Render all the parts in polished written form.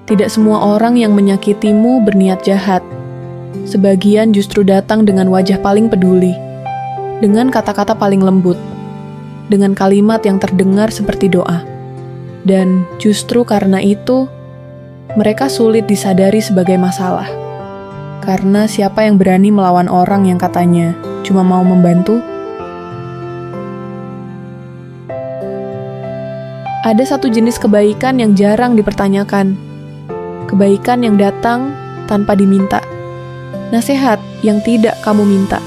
Tidak semua orang yang menyakitimu berniat jahat. Sebagian justru datang dengan wajah paling peduli, dengan kata-kata paling lembut, dengan kalimat yang terdengar seperti doa. Dan justru karena itu, mereka sulit disadari sebagai masalah. Karena siapa yang berani melawan orang yang katanya cuma mau membantu? Ada satu jenis kebaikan yang jarang dipertanyakan. Kebaikan yang datang tanpa diminta. Nasihat yang tidak kamu minta.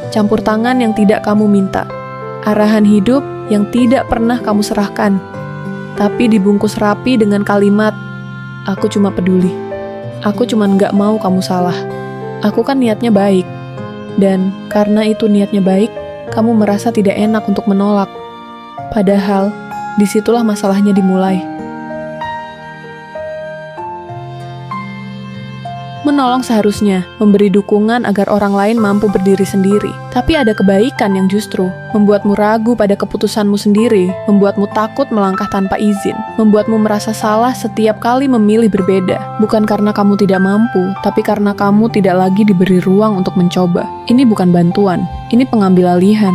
Campur tangan yang tidak kamu minta. Arahan hidup yang tidak pernah kamu serahkan. Tapi dibungkus rapi dengan kalimat, "Aku cuma peduli. Aku cuma nggak mau kamu salah. Aku kan niatnya baik." Dan karena itu niatnya baik, kamu merasa tidak enak untuk menolak. Padahal, disitulah masalahnya dimulai. Menolong seharusnya memberi dukungan agar orang lain mampu berdiri sendiri. Tapi ada kebaikan yang justru membuatmu ragu pada keputusanmu sendiri, membuatmu takut melangkah tanpa izin, membuatmu merasa salah setiap kali memilih berbeda. Bukan karena kamu tidak mampu, tapi karena kamu tidak lagi diberi ruang untuk mencoba. Ini bukan bantuan, ini pengambil alihan.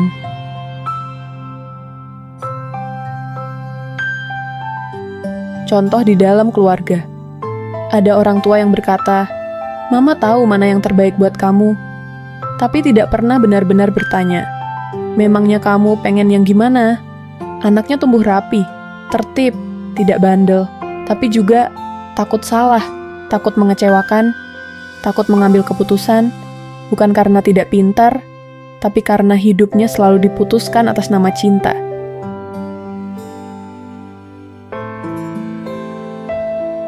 Contoh di dalam keluarga. Ada orang tua yang berkata, "Mama tahu mana yang terbaik buat kamu," tapi tidak pernah benar-benar bertanya, "Memangnya kamu pengen yang gimana?" Anaknya tumbuh rapi, tertib, tidak bandel, tapi juga takut salah, takut mengecewakan, takut mengambil keputusan, bukan karena tidak pintar, tapi karena hidupnya selalu diputuskan atas nama cinta.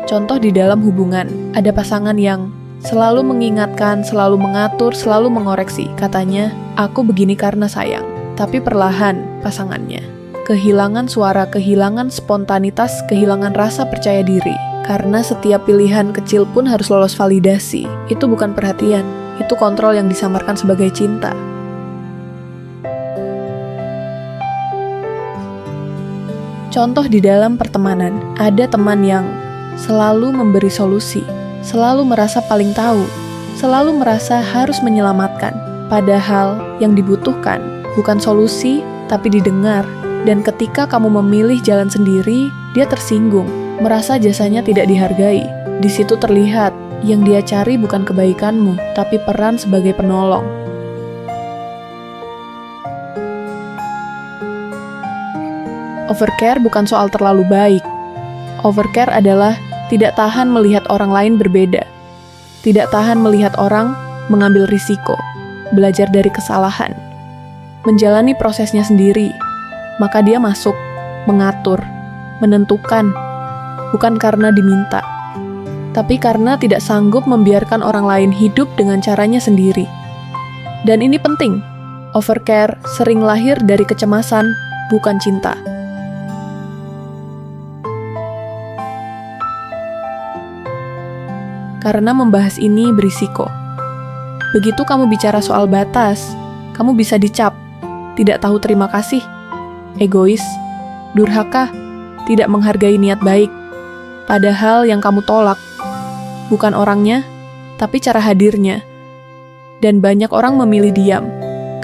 Contoh di dalam hubungan, ada pasangan yang selalu mengingatkan, selalu mengatur, selalu mengoreksi. Katanya, "Aku begini karena sayang." Tapi perlahan pasangannya kehilangan suara, kehilangan spontanitas, kehilangan rasa percaya diri. Karena setiap pilihan kecil pun harus lolos validasi. Itu bukan perhatian, itu kontrol yang disamarkan sebagai cinta. Contoh di dalam pertemanan, ada teman yang selalu memberi solusi, selalu merasa paling tahu, selalu merasa harus menyelamatkan. Padahal yang dibutuhkan bukan solusi, tapi didengar. Dan ketika kamu memilih jalan sendiri, dia tersinggung, merasa jasanya tidak dihargai. Di situ terlihat, yang dia cari bukan kebaikanmu, tapi peran sebagai penolong. Overcare bukan soal terlalu baik. Overcare adalah tidak tahan melihat orang lain berbeda. Tidak tahan melihat orang mengambil risiko, belajar dari kesalahan, menjalani prosesnya sendiri. Maka dia masuk, mengatur, menentukan, bukan karena diminta, tapi karena tidak sanggup membiarkan orang lain hidup dengan caranya sendiri. Dan ini penting, overcare sering lahir dari kecemasan, bukan cinta. Karena membahas ini berisiko. Begitu kamu bicara soal batas, kamu bisa dicap, tidak tahu terima kasih, egois, durhaka, tidak menghargai niat baik. Padahal yang kamu tolak, bukan orangnya, tapi cara hadirnya. Dan banyak orang memilih diam,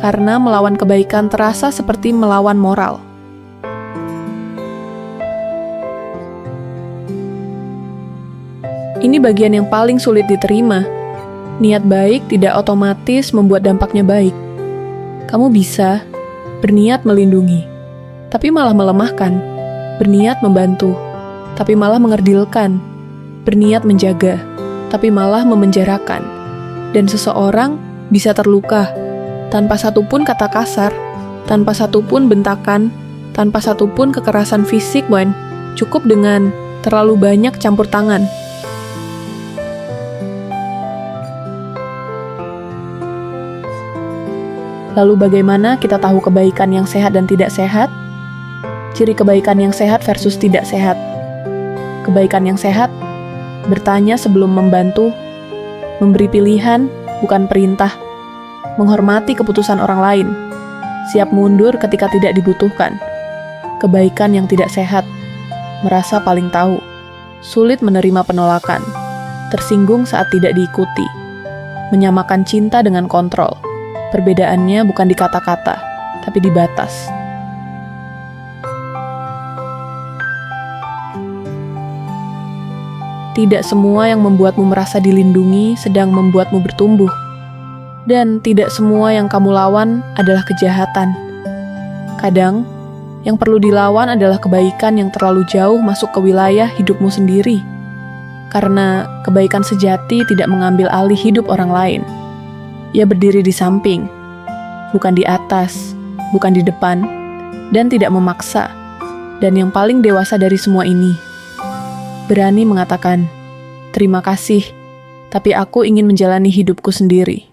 karena melawan kebaikan terasa seperti melawan moral. Ini bagian yang paling sulit diterima. Niat baik tidak otomatis membuat dampaknya baik. Kamu bisa berniat melindungi, tapi malah melemahkan. Berniat membantu, tapi malah mengerdilkan. Berniat menjaga, tapi malah memenjarakan. Dan seseorang bisa terluka, tanpa satupun kata kasar, tanpa satupun bentakan, tanpa satupun kekerasan fisik, cukup dengan terlalu banyak campur tangan. Lalu bagaimana kita tahu kebaikan yang sehat dan tidak sehat? Ciri kebaikan yang sehat versus tidak sehat. Kebaikan yang sehat, bertanya sebelum membantu, memberi pilihan, bukan perintah, menghormati keputusan orang lain, siap mundur ketika tidak dibutuhkan. Kebaikan yang tidak sehat, merasa paling tahu, sulit menerima penolakan, tersinggung saat tidak diikuti, menyamakan cinta dengan kontrol. Perbedaannya bukan di kata-kata, tapi di batas. Tidak semua yang membuatmu merasa dilindungi sedang membuatmu bertumbuh. Dan tidak semua yang kamu lawan adalah kejahatan. Kadang, yang perlu dilawan adalah kebaikan yang terlalu jauh masuk ke wilayah hidupmu sendiri. Karena kebaikan sejati tidak mengambil alih hidup orang lain. Ia berdiri di samping, bukan di atas, bukan di depan, dan tidak memaksa. Dan yang paling dewasa dari semua ini, berani mengatakan, "Terima kasih, tapi aku ingin menjalani hidupku sendiri."